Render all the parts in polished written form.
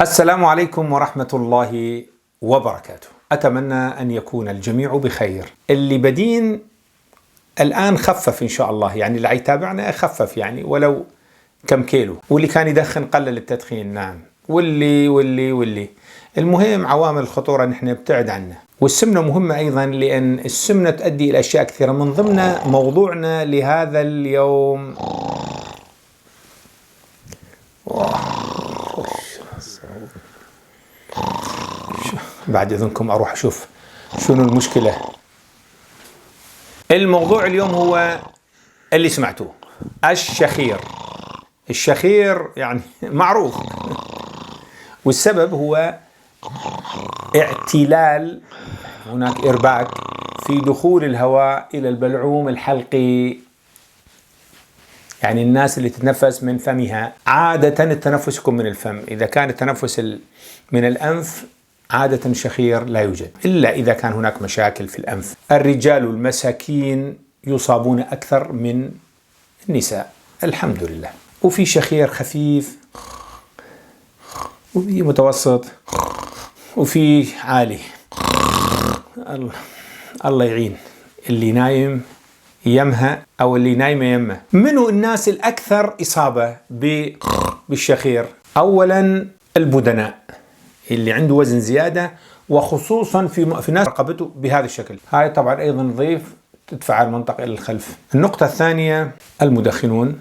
السلام عليكم ورحمة الله وبركاته. أتمنى أن يكون الجميع بخير. اللي بدين الآن خفف إن شاء الله، يعني اللي يتابعنا خفف يعني ولو كم كيلو، واللي كان يدخن قلل التدخين، نعم، واللي المهم عوامل الخطورة نحن نبتعد عنها. والسمنة مهمة أيضا، لأن السمنة تؤدي إلى أشياء كثيرة، من ضمنها موضوعنا لهذا اليوم. بعد إذنكم أروح أشوف شنو المشكلة. الموضوع اليوم هو اللي سمعتوه، الشخير يعني معروف، والسبب هو اعتلال، هناك إرباك في دخول الهواء إلى البلعوم الحلقي، يعني الناس اللي تتنفس من فمها. عادة التنفس يكون من الفم، إذا كان التنفس من الأنف عادة الشخير لا يوجد، إلا إذا كان هناك مشاكل في الأنف. الرجال المساكين يصابون أكثر من النساء الحمد لله. وفي شخير خفيف، وفي متوسط، وفي عالي. الله يعين اللي نايم يمها أو اللي نايمة يمه. منو الناس الأكثر إصابة بالشخير؟ أولا البدناء اللي عنده وزن زيادة، وخصوصا في ناس رقبته بهذا الشكل. هاي طبعا أيضا نظيف، تدفع المنطقة إلى الخلف. النقطة الثانية المدخنون.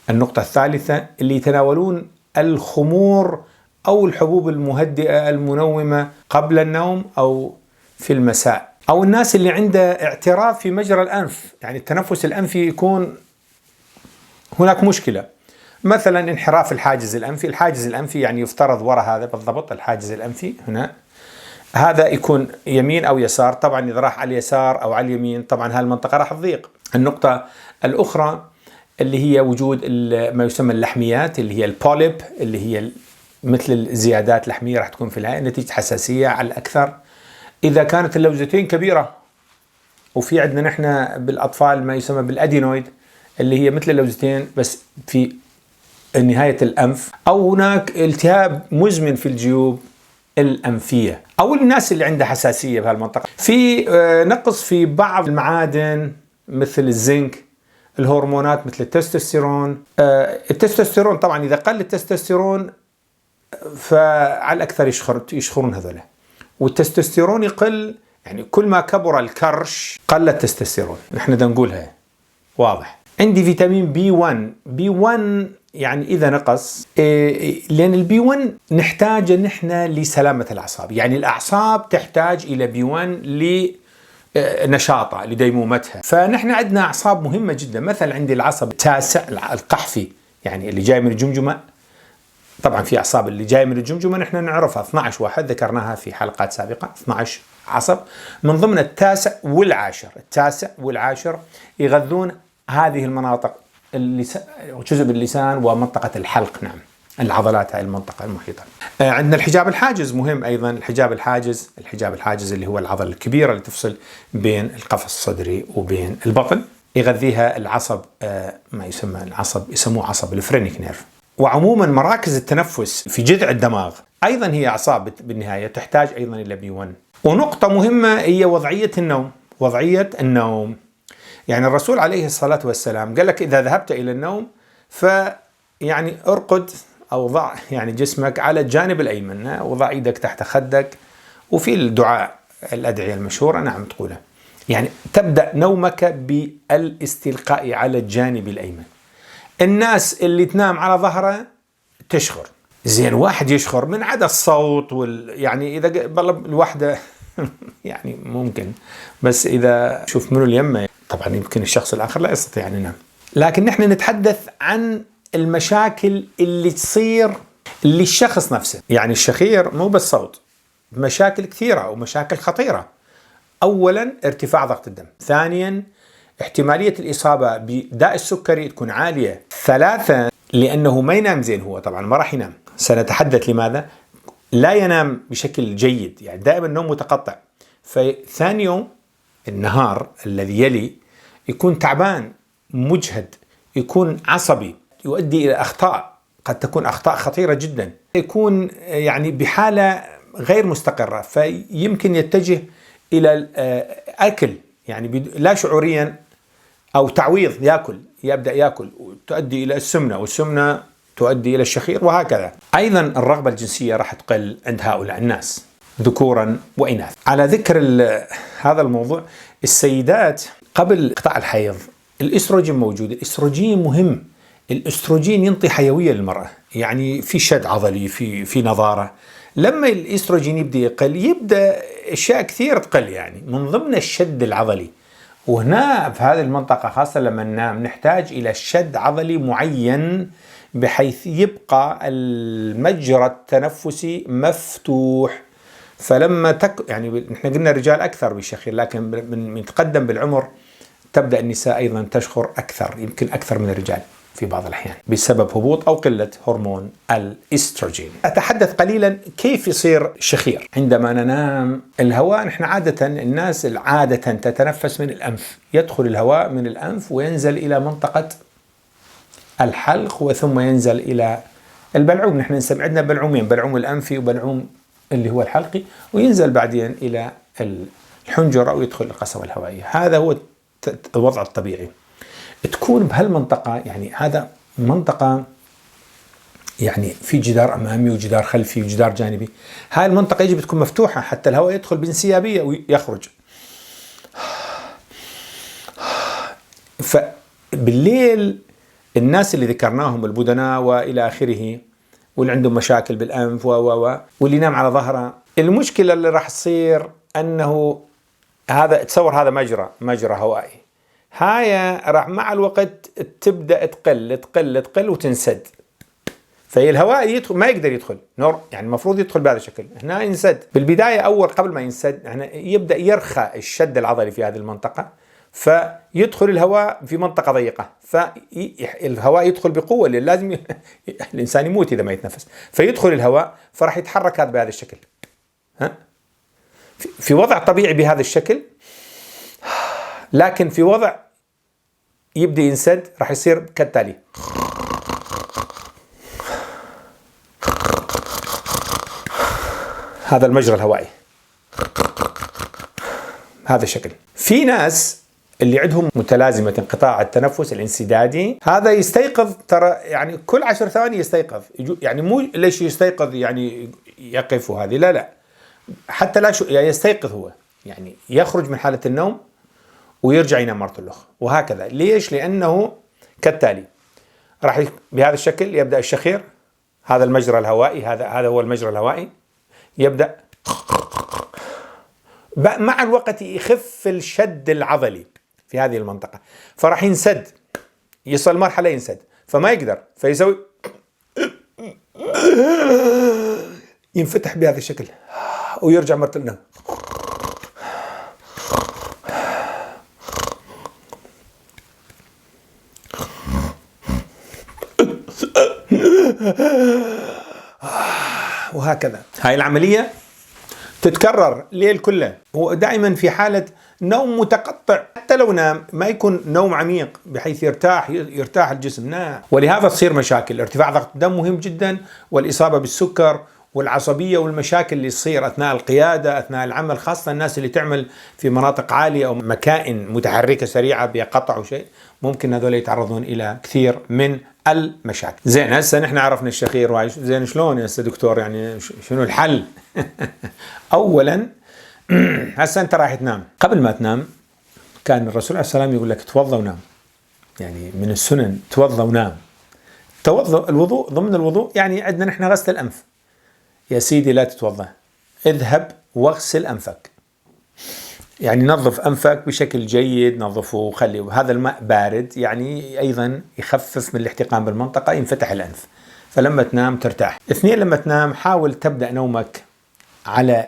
النقطة الثالثة اللي يتناولون الخمور أو الحبوب المهدئة المنومة قبل النوم أو في المساء، أو الناس اللي عنده اعتراض في مجرى الأنف، يعني التنفس الأنفي يكون هناك مشكلة، مثلا انحراف الحاجز الأنفي يعني يفترض وراء هذا بالضبط الحاجز الأنفي هنا، هذا يكون يمين أو يسار. طبعا إذا راح على اليسار أو على اليمين طبعا هالمنطقة راح تضيق. النقطة الأخرى اللي هي وجود ما يسمى اللحميات، اللي هي البوليب، اللي هي مثل الزيادات لحمية راح تكون في الهواء نتيجة حساسية على الأكثر. إذا كانت اللوزتين كبيرة، وفي عندنا نحن بالأطفال ما يسمى بالأدينويد، اللي هي مثل اللوزتين بس في نهاية الأنف، أو هناك التهاب مزمن في الجيوب الأنفية، أو الناس اللي عندها حساسية بهالمنطقة. في نقص في بعض المعادن مثل الزنك، الهرمونات مثل التستوستيرون. التستوستيرون طبعا إذا قل التستوستيرون فعلى الأكثر يشخرون هذولا، والتستوستيرون يقل، يعني كل ما كبر الكرش قل التستوستيرون. نحن بدنا نقولها واضح. عندي فيتامين B1 يعني إذا نقص، لأن البي 1 نحتاجه نحن لسلامة الأعصاب، يعني الأعصاب تحتاج إلى B1 لنشاطها لديمومتها. فنحن عندنا أعصاب مهمة جدا، مثلا عندي العصب التاسع القحفي، يعني اللي جاي من الجمجمة. طبعا في أعصاب اللي جاي من الجمجمة نحن نعرفها 12 واحد ذكرناها في حلقات سابقة، 12 عصب، من ضمن التاسع والعاشر يغذون هذه المناطق، جزء باللسان ومنطقة الحلق، نعم، العضلات، هاي المنطقة المحيطة. عندنا الحجاب الحاجز مهم أيضا. الحجاب الحاجز اللي هو العضلة الكبيرة اللي تفصل بين القفص الصدري وبين البطن، يغذيها العصب ما يسمى العصب، يسموه عصب الفرينيك نيرف. وعموما مراكز التنفس في جذع الدماغ أيضا هي أعصاب بالنهاية، تحتاج أيضا إلى B1. ونقطة مهمة هي وضعية النوم. يعني الرسول عليه الصلاة والسلام قال لك إذا ذهبت إلى النوم يعني ارقد أو ضع يعني جسمك على الجانب الأيمن، وضع إيدك تحت خدك، وفي الدعاء الأدعية المشهورة نعم تقولها، يعني تبدأ نومك بالاستلقاء على الجانب الأيمن. الناس اللي تنام على ظهره تشخر، زين واحد يشخر من عدا الصوت يعني إذا الوحدة يعني ممكن، بس إذا شوف منو اليمة طبعا يمكن الشخص الآخر لا يستطيع أن ينام. لكن نحن نتحدث عن المشاكل اللي تصير للشخص نفسه، يعني الشخير مو بس صوت، مشاكل كثيرة ومشاكل خطيرة. أولا ارتفاع ضغط الدم، ثانيا احتمالية الإصابة بداء السكري تكون عالية، ثلاثا لأنه ما ينام زين، هو طبعا ما راح ينام، سنتحدث لماذا لا ينام بشكل جيد، يعني دائما النوم متقطع. فثاني يوم النهار الذي يلي يكون تعبان، مجهد، يكون عصبي، يؤدي إلى أخطاء قد تكون أخطاء خطيرة جدا، يكون يعني بحالة غير مستقرة، فيمكن يتجه إلى الأكل يعني لا شعوريا، أو تعويض، يبدأ يأكل، تؤدي إلى السمنة، والسمنة تؤدي إلى الشخير، وهكذا. أيضا الرغبة الجنسية راح تقل عند هؤلاء الناس ذكورا وإناث. على ذكر هذا الموضوع، السيدات قبل قطاع الحيض الإستروجين موجود. الإستروجين مهم. الإستروجين ينطي حيوية للمرأة، يعني في شد عضلي، في نضارة. لما الإستروجين يبدأ أشياء كثير تقل، يعني من ضمن الشد العضلي. وهنا في هذه المنطقة خاصة لما ننام نحتاج إلى شد عضلي معين بحيث يبقى المجرى التنفسي مفتوح. فلما يعني نحن قلنا الرجال أكثر بالشخير، لكن من يتقدم بالعمر تبدأ النساء أيضا تشخر أكثر، يمكن أكثر من الرجال في بعض الأحيان، بسبب هبوط أو قلة هرمون الإستروجين. أتحدث قليلا كيف يصير شخير عندما ننام. الهواء، نحن عادة الناس تتنفس من الأنف، يدخل الهواء من الأنف وينزل إلى منطقة الحلق وثم ينزل إلى البلعوم. نحن عندنا بلعومين، بلعوم الأنفي وبلعوم اللي هو الحلقي، وينزل بعدين إلى الحنجرة ويدخل القصبة الهوائية. هذا هو الوضع الطبيعي. تكون بهالمنطقة، يعني هذا منطقة يعني في جدار أمامي وجدار خلفي وجدار جانبي. هاي المنطقة يجب تكون مفتوحة حتى الهواء يدخل بانسيابية ويخرج. فبالليل الناس اللي ذكرناهم، البدناء وإلى آخره، واللي عندهم مشاكل بالأنف واللي ينام على ظهره، المشكلة اللي راح تصير أنه هذا، تصور هذا مجرى هوائي، هاي راح مع الوقت تبدأ تقل وتنسد. فهي الهواء يدخل، ما يقدر يدخل يعني المفروض يدخل بهذا الشكل. هنا ينسد بالبداية، قبل ما ينسد يبدأ يرخى الشد العضلي في هذه المنطقة، فيدخل الهواء في منطقة ضيقة، فالهواء يدخل بقوة، لازم الإنسان يموت إذا ما يتنفس. فيدخل الهواء، فراح يتحرك هذا بهذا الشكل، في وضع طبيعي بهذا الشكل. لكن في وضع يبدأ ينسد راح يصير كالتالي. هذا المجرى الهوائي، هذا الشكل. في ناس اللي عندهم متلازمة انقطاع التنفس الانسدادي، هذا يستيقظ ترى يعني كل 10 ثواني يستيقظ، يعني مو ليش يستيقظ يعني يقف وهذه، لا حتى لا يعني يستيقظ هو، يعني يخرج من حالة النوم ويرجع ينام مرة أخرى، وهكذا. ليش؟ لأنه كالتالي، راح بهذا الشكل يبدأ الشخير، هذا المجرى الهوائي، هذا هو المجرى الهوائي، يبدأ مع الوقت يخف الشد العضلي في هذه المنطقة، فراح ينسد، يصل مرحلة ينسد، فما يقدر، فيسوي ينفتح بهذا الشكل ويرجع مرة النوم. وهكذا هاي العملية تتكرر ليل كله، ودائما في حالة نوم متقطع. حتى لو نام ما يكون نوم عميق بحيث يرتاح الجسم، نعم. ولهذا تصير مشاكل ارتفاع ضغط الدم مهم جدا، والإصابة بالسكر والعصبية والمشاكل اللي تصير أثناء القيادة، أثناء العمل، خاصة الناس اللي تعمل في مناطق عالية أو مكائن متحركة سريعة بقطع وشيء، ممكن هذول يتعرضون إلى كثير من المشاكل. زين، هسه نحن عرفنا الشخير وايش، زين شلون هسه دكتور يعني شنو الحل؟ أولا هسه أنت راح تنام، قبل ما تنام كان الرسول عليه السلام يقول لك توضأ ونام، يعني من السنن توضأ ونام. الوضوء ضمن الوضوء، يعني عندنا نحن غسل الأنف، يا سيدي لا تتوضأ، اذهب واغسل أنفك، يعني نظف أنفك بشكل جيد، نظفه وخليه هذا الماء بارد، يعني أيضا يخفف من الاحتقان بالمنطقة، ينفتح الأنف، فلما تنام ترتاح. 2، لما تنام حاول تبدأ نومك على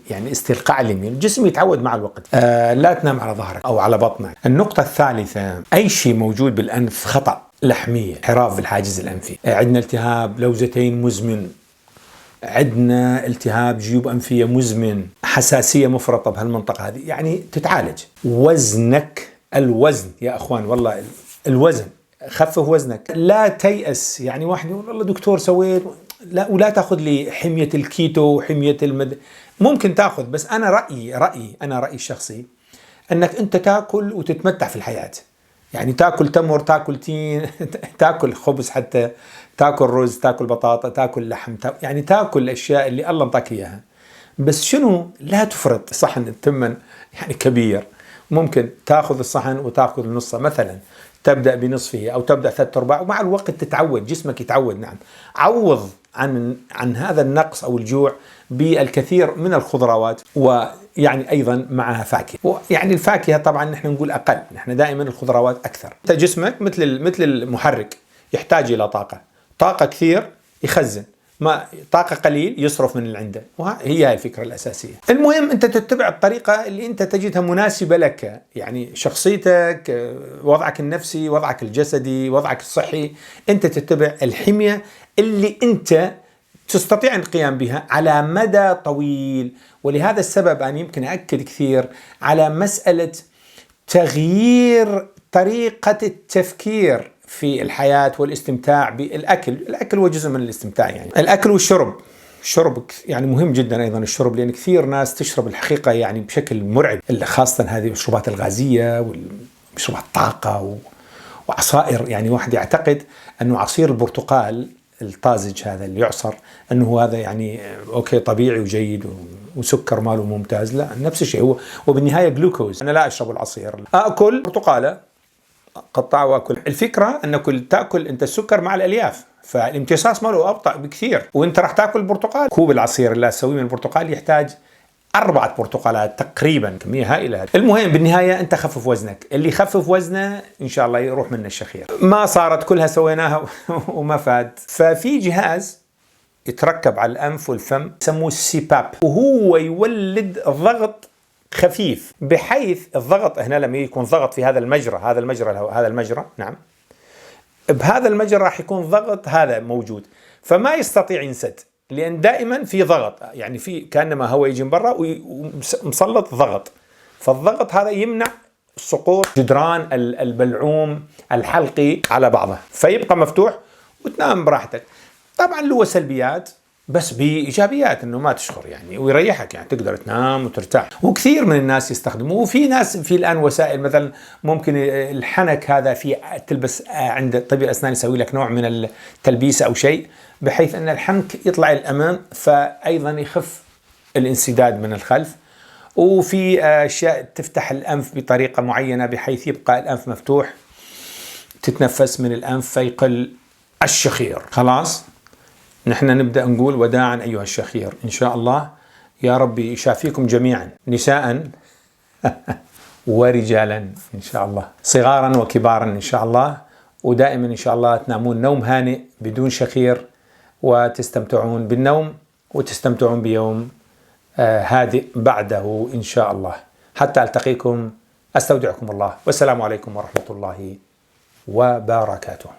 يعني استلقاء اليمين، الجسم يتعود مع الوقت. لا تنام على ظهرك أو على بطنك. النقطة الثالثة، أي شيء موجود بالأنف خطأ، لحمية، انحراف بالحاجز الأنفي، عندنا التهاب لوزتين مزمن، عندنا التهاب جيوب أنفية مزمن، حساسية مفرطة بهالمنطقة هذه، يعني تتعالج. وزنك، الوزن يا أخوان، والله الوزن خفف وزنك، لا تيأس. يعني واحد يقول والله دكتور سويت، لا، ولا تاخذ لي حمية الكيتو وحمية ممكن تاخذ، بس أنا رأيي الشخصي أنك أنت تاكل وتتمتع في الحياة. يعني تاكل تمر، تاكل تين، تاكل خبز، حتى تاكل رز، تاكل بطاطا، تاكل لحم، يعني تاكل الأشياء اللي الله انطاك إياها. بس شنو؟ لا تفرط. صحن التمن يعني كبير، ممكن تاخذ الصحن وتاخذ نصه مثلا، تبدأ بنصفه أو تبدأ 3/4، ومع الوقت تتعود، جسمك يتعود. نعم، عوض عن هذا النقص أو الجوع بالكثير من الخضروات، ويعني أيضا معها فاكهة. يعني الفاكهة طبعا نحن نقول أقل، نحن دائما الخضروات أكثر. أنت جسمك مثل المحرك، يحتاج إلى طاقة كثير يخزن، ما طاقة قليل يصرف من اللي عنده، وهي الفكرة الأساسية. المهم أنت تتبع الطريقة اللي أنت تجدها مناسبة لك، يعني شخصيتك، وضعك النفسي، وضعك الجسدي، وضعك الصحي، أنت تتبع الحمية اللي أنت تستطيع القيام بها على مدى طويل. ولهذا السبب أنا يمكن أأكد كثير على مسألة تغيير طريقة التفكير في الحياة والاستمتاع بالأكل. الأكل هو جزء من الاستمتاع، يعني الأكل والشرب. الشرب يعني مهم جدا أيضا الشرب، لأن كثير ناس تشرب الحقيقة يعني بشكل مرعب، خاصة هذه المشروبات الغازية والمشروبات الطاقة وعصائر. يعني واحد يعتقد أنه عصير البرتقال الطازج هذا اللي يعصر أنه هذا يعني أوكي طبيعي وجيد وسكر ماله ممتاز. لا، نفس الشيء هو، وبالنهاية جلوكوز. أنا لا أشرب العصير، أكل برتقالة قطع واكل. الفكره انك تاكل انت السكر مع الالياف، فالامتصاص ماله ابطا بكثير. وانت راح تاكل برتقال، كوب العصير اللي اسويه من البرتقال يحتاج 4 برتقالات تقريبا، كميه هائله. المهم بالنهايه انت خفف وزنك، اللي يخفف وزنه ان شاء الله يروح منه الشخير. ما صارت كلها سويناها وما فاد. ففي جهاز يتركب على الانف والفم يسموه السيباب، وهو يولد ضغط خفيف، بحيث الضغط هنا لما يكون ضغط في هذا المجرى، نعم، بهذا المجرى راح يكون ضغط هذا موجود، فما يستطيع ينسد، لأن دائما في ضغط، يعني في كأنما هواء يجي من برا ومسلط ضغط. فالضغط هذا يمنع سقوط جدران البلعوم الحلقي على بعضه، فيبقى مفتوح وتنام براحتك. طبعا له سلبيات بس بإيجابيات، إنه ما تشخر يعني ويريحك، يعني تقدر تنام وترتاح. وكثير من الناس يستخدموه. وفي ناس في الآن وسائل، مثلا ممكن الحنك هذا في تلبس عند طبيب الأسنان يسوي لك نوع من التلبيسة أو شيء، بحيث أن الحنك يطلع الأمام، فأيضا يخف الانسداد من الخلف. وفي أشياء تفتح الأنف بطريقة معينة بحيث يبقى الأنف مفتوح، تتنفس من الأنف فيقل الشخير. خلاص، نحن نبدأ نقول وداعا أيها الشخير، إن شاء الله يا ربي يشافيكم جميعا، نساء ورجالا إن شاء الله، صغارا وكبارا إن شاء الله. ودائما إن شاء الله تنامون نوم هانئ بدون شخير، وتستمتعون بالنوم وتستمتعون بيوم هادئ بعده إن شاء الله. حتى ألتقيكم، أستودعكم الله، والسلام عليكم ورحمة الله وبركاته.